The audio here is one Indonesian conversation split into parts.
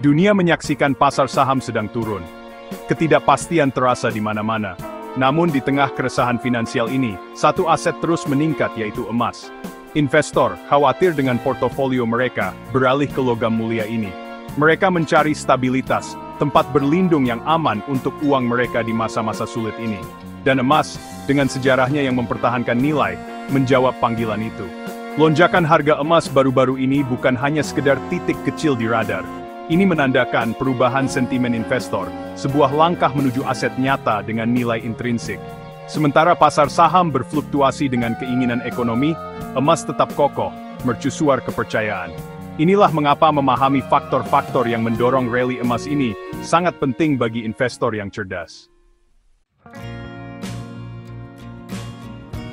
Dunia menyaksikan pasar saham sedang turun. Ketidakpastian terasa di mana-mana. Namun di tengah keresahan finansial ini, satu aset terus meningkat yaitu emas. Investor khawatir dengan portofolio mereka beralih ke logam mulia ini. Mereka mencari stabilitas, tempat berlindung yang aman untuk uang mereka di masa-masa sulit ini. Dan emas, dengan sejarahnya yang mempertahankan nilai, menjawab panggilan itu. Lonjakan harga emas baru-baru ini bukan hanya sekedar titik kecil di radar. Ini menandakan perubahan sentimen investor, sebuah langkah menuju aset nyata dengan nilai intrinsik. Sementara pasar saham berfluktuasi dengan keinginan ekonomi, emas tetap kokoh, mercusuar kepercayaan. Inilah mengapa memahami faktor-faktor yang mendorong rally emas ini sangat penting bagi investor yang cerdas.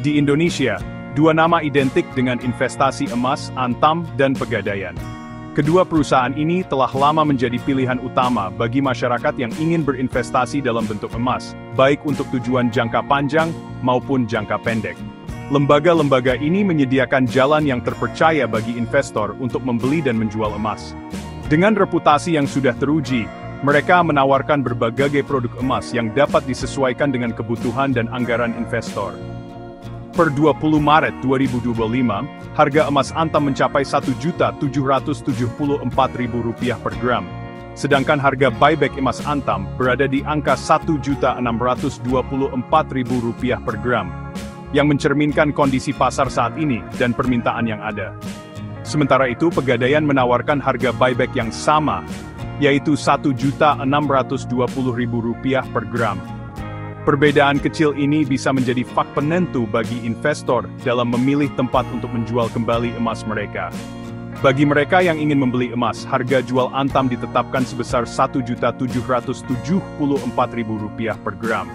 Di Indonesia, dua nama identik dengan investasi emas, Antam dan Pegadaian. Kedua perusahaan ini telah lama menjadi pilihan utama bagi masyarakat yang ingin berinvestasi dalam bentuk emas, baik untuk tujuan jangka panjang maupun jangka pendek. Lembaga-lembaga ini menyediakan jalan yang terpercaya bagi investor untuk membeli dan menjual emas. Dengan reputasi yang sudah teruji, mereka menawarkan berbagai produk emas yang dapat disesuaikan dengan kebutuhan dan anggaran investor. Per 20 Maret 2025, harga emas Antam mencapai Rp1.774.000 per gram. Sedangkan harga buyback emas Antam berada di angka Rp1.624.000 per gram, yang mencerminkan kondisi pasar saat ini dan permintaan yang ada. Sementara itu, Pegadaian menawarkan harga buyback yang sama, yaitu Rp1.620.000 per gram. Perbedaan kecil ini bisa menjadi faktor penentu bagi investor dalam memilih tempat untuk menjual kembali emas mereka. Bagi mereka yang ingin membeli emas, harga jual Antam ditetapkan sebesar Rp1.774.000 per gram.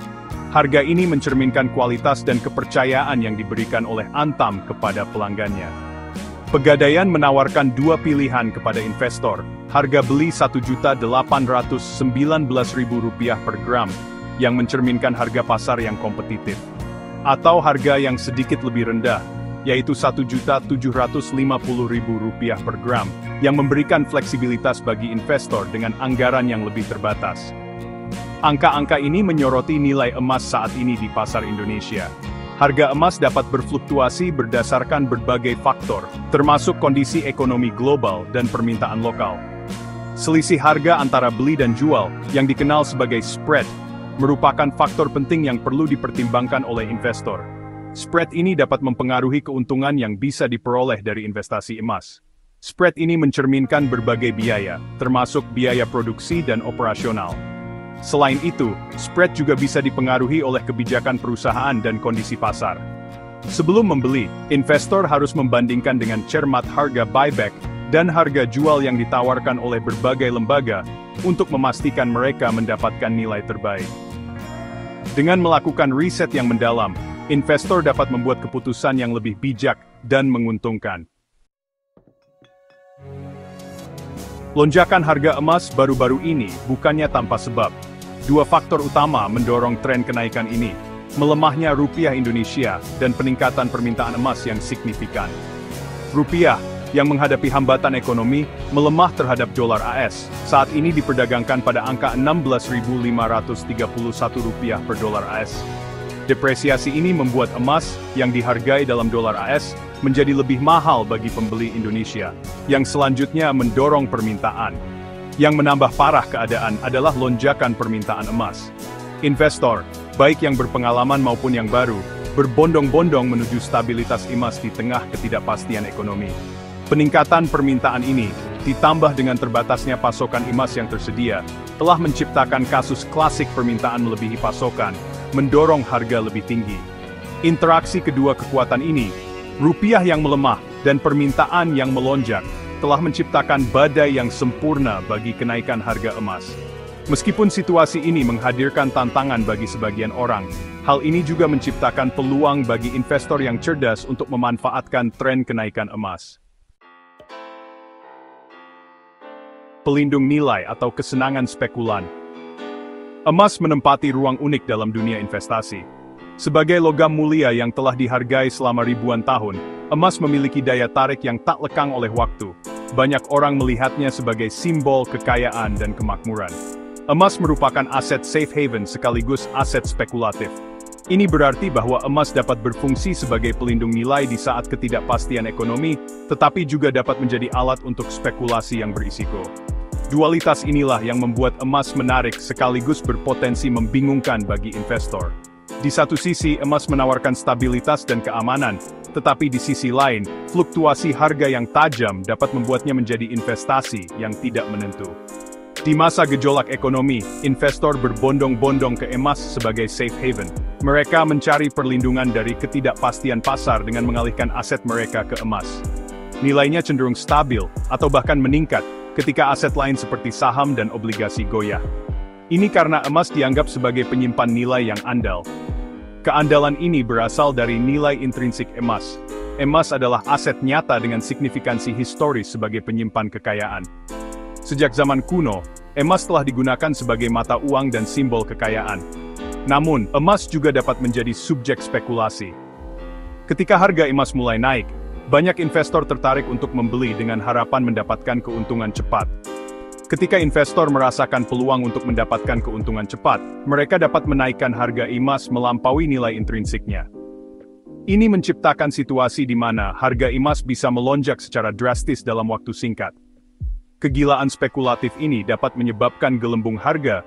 Harga ini mencerminkan kualitas dan kepercayaan yang diberikan oleh Antam kepada pelanggannya. Pegadaian menawarkan dua pilihan kepada investor, harga beli Rp1.819.000 per gram, yang mencerminkan harga pasar yang kompetitif, atau harga yang sedikit lebih rendah, yaitu Rp1.750.000 per gram, yang memberikan fleksibilitas bagi investor dengan anggaran yang lebih terbatas. Angka-angka ini menyoroti nilai emas saat ini di pasar Indonesia. Harga emas dapat berfluktuasi berdasarkan berbagai faktor, termasuk kondisi ekonomi global dan permintaan lokal. Selisih harga antara beli dan jual, yang dikenal sebagai spread, merupakan faktor penting yang perlu dipertimbangkan oleh investor. Spread ini dapat mempengaruhi keuntungan yang bisa diperoleh dari investasi emas. Spread ini mencerminkan berbagai biaya, termasuk biaya produksi dan operasional. Selain itu, spread juga bisa dipengaruhi oleh kebijakan perusahaan dan kondisi pasar. Sebelum membeli, investor harus membandingkan dengan cermat harga buyback dan harga jual yang ditawarkan oleh berbagai lembaga, untuk memastikan mereka mendapatkan nilai terbaik. Dengan melakukan riset yang mendalam, investor dapat membuat keputusan yang lebih bijak dan menguntungkan. Lonjakan harga emas baru-baru ini bukannya tanpa sebab. Dua faktor utama mendorong tren kenaikan ini, melemahnya rupiah Indonesia dan peningkatan permintaan emas yang signifikan. Rupiah yang menghadapi hambatan ekonomi, melemah terhadap dolar AS, saat ini diperdagangkan pada angka Rp16.531 per dolar AS. Depresiasi ini membuat emas, yang dihargai dalam dolar AS, menjadi lebih mahal bagi pembeli Indonesia, yang selanjutnya mendorong permintaan. Yang menambah parah keadaan adalah lonjakan permintaan emas. Investor, baik yang berpengalaman maupun yang baru, berbondong-bondong menuju stabilitas emas di tengah ketidakpastian ekonomi. Peningkatan permintaan ini, ditambah dengan terbatasnya pasokan emas yang tersedia, telah menciptakan kasus klasik permintaan melebihi pasokan, mendorong harga lebih tinggi. Interaksi kedua kekuatan ini, rupiah yang melemah dan permintaan yang melonjak, telah menciptakan badai yang sempurna bagi kenaikan harga emas. Meskipun situasi ini menghadirkan tantangan bagi sebagian orang, hal ini juga menciptakan peluang bagi investor yang cerdas untuk memanfaatkan tren kenaikan emas. Pelindung nilai atau kesenangan spekulan. Emas menempati ruang unik dalam dunia investasi. Sebagai logam mulia yang telah dihargai selama ribuan tahun, emas memiliki daya tarik yang tak lekang oleh waktu. banyak orang melihatnya sebagai simbol kekayaan dan kemakmuran. Emas merupakan aset safe haven sekaligus aset spekulatif. Ini berarti bahwa emas dapat berfungsi sebagai pelindung nilai di saat ketidakpastian ekonomi, tetapi juga dapat menjadi alat untuk spekulasi yang berisiko. Dualitas inilah yang membuat emas menarik sekaligus berpotensi membingungkan bagi investor. Di satu sisi, emas menawarkan stabilitas dan keamanan, tetapi di sisi lain, fluktuasi harga yang tajam dapat membuatnya menjadi investasi yang tidak menentu. Di masa gejolak ekonomi, investor berbondong-bondong ke emas sebagai safe haven. Mereka mencari perlindungan dari ketidakpastian pasar dengan mengalihkan aset mereka ke emas. Nilainya cenderung stabil, atau bahkan meningkat, ketika aset lain seperti saham dan obligasi goyah. Ini karena emas dianggap sebagai penyimpan nilai yang andal. Keandalan ini berasal dari nilai intrinsik emas. Emas adalah aset nyata dengan signifikansi historis sebagai penyimpan kekayaan. Sejak zaman kuno, emas telah digunakan sebagai mata uang dan simbol kekayaan. Namun, emas juga dapat menjadi subjek spekulasi. Ketika harga emas mulai naik, banyak investor tertarik untuk membeli dengan harapan mendapatkan keuntungan cepat. Ketika investor merasakan peluang untuk mendapatkan keuntungan cepat, mereka dapat menaikkan harga emas melampaui nilai intrinsiknya. Ini menciptakan situasi di mana harga emas bisa melonjak secara drastis dalam waktu singkat. Kegilaan spekulatif ini dapat menyebabkan gelembung harga,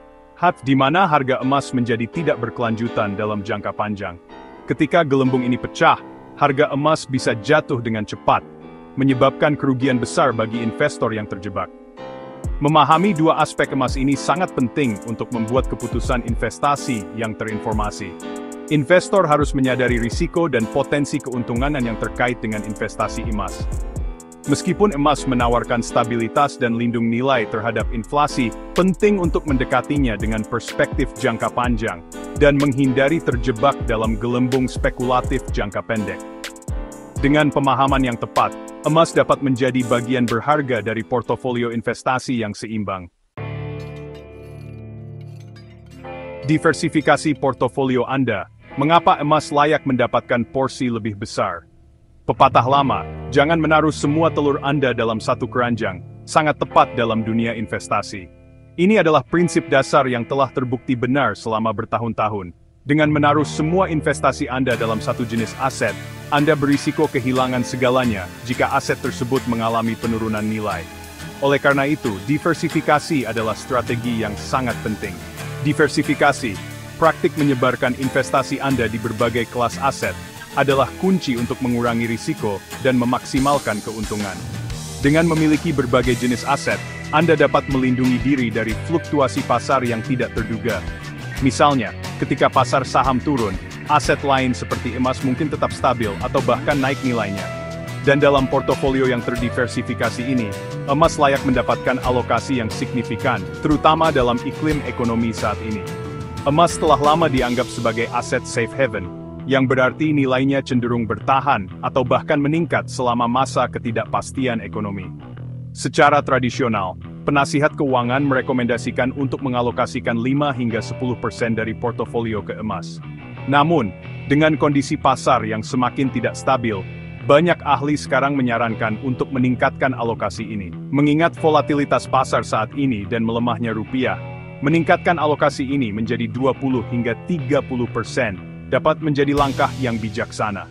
di mana harga emas menjadi tidak berkelanjutan dalam jangka panjang. Ketika gelembung ini pecah, harga emas bisa jatuh dengan cepat, menyebabkan kerugian besar bagi investor yang terjebak. Memahami dua aspek emas ini sangat penting untuk membuat keputusan investasi yang terinformasi. Investor harus menyadari risiko dan potensi keuntungan yang terkait dengan investasi emas. Meskipun emas menawarkan stabilitas dan lindung nilai terhadap inflasi, penting untuk mendekatinya dengan perspektif jangka panjang dan menghindari terjebak dalam gelembung spekulatif jangka pendek. Dengan pemahaman yang tepat, emas dapat menjadi bagian berharga dari portofolio investasi yang seimbang. Diversifikasi portofolio Anda. Mengapa emas layak mendapatkan porsi lebih besar? Pepatah lama, jangan menaruh semua telur Anda dalam satu keranjang, sangat tepat dalam dunia investasi. Ini adalah prinsip dasar yang telah terbukti benar selama bertahun-tahun. Dengan menaruh semua investasi Anda dalam satu jenis aset, Anda berisiko kehilangan segalanya jika aset tersebut mengalami penurunan nilai. Oleh karena itu, diversifikasi adalah strategi yang sangat penting. Diversifikasi, praktik menyebarkan investasi Anda di berbagai kelas aset, adalah kunci untuk mengurangi risiko dan memaksimalkan keuntungan. Dengan memiliki berbagai jenis aset, Anda dapat melindungi diri dari fluktuasi pasar yang tidak terduga. Misalnya, ketika pasar saham turun, aset lain seperti emas mungkin tetap stabil atau bahkan naik nilainya. Dan dalam portofolio yang terdiversifikasi ini, emas layak mendapatkan alokasi yang signifikan, terutama dalam iklim ekonomi saat ini. Emas telah lama dianggap sebagai aset safe haven, yang berarti nilainya cenderung bertahan atau bahkan meningkat selama masa ketidakpastian ekonomi. Secara tradisional, penasihat keuangan merekomendasikan untuk mengalokasikan 5 hingga 10% dari portofolio ke emas. Namun, dengan kondisi pasar yang semakin tidak stabil, banyak ahli sekarang menyarankan untuk meningkatkan alokasi ini. Mengingat volatilitas pasar saat ini dan melemahnya rupiah, meningkatkan alokasi ini menjadi 20 hingga 30% dapat menjadi langkah yang bijaksana.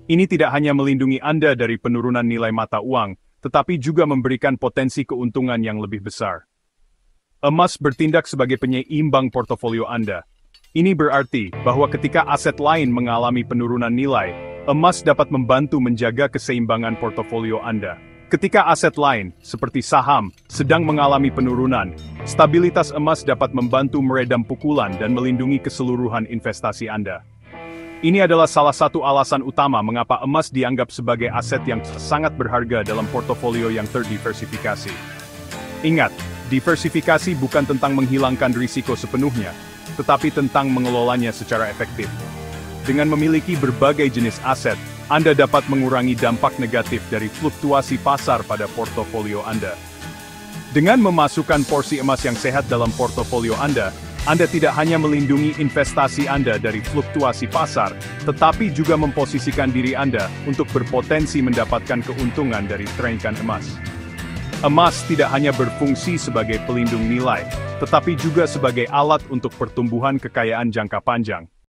Ini tidak hanya melindungi Anda dari penurunan nilai mata uang, tetapi juga memberikan potensi keuntungan yang lebih besar. Emas bertindak sebagai penyeimbang portofolio Anda. Ini berarti bahwa ketika aset lain mengalami penurunan nilai, emas dapat membantu menjaga keseimbangan portofolio Anda. Ketika aset lain, seperti saham, sedang mengalami penurunan, stabilitas emas dapat membantu meredam pukulan dan melindungi keseluruhan investasi Anda. Ini adalah salah satu alasan utama mengapa emas dianggap sebagai aset yang sangat berharga dalam portofolio yang terdiversifikasi. Ingat, diversifikasi bukan tentang menghilangkan risiko sepenuhnya, tetapi tentang mengelolanya secara efektif. Dengan memiliki berbagai jenis aset, Anda dapat mengurangi dampak negatif dari fluktuasi pasar pada portofolio Anda. Dengan memasukkan porsi emas yang sehat dalam portofolio Anda tidak hanya melindungi investasi Anda dari fluktuasi pasar, tetapi juga memposisikan diri Anda untuk berpotensi mendapatkan keuntungan dari trenkan emas. Emas tidak hanya berfungsi sebagai pelindung nilai, tetapi juga sebagai alat untuk pertumbuhan kekayaan jangka panjang.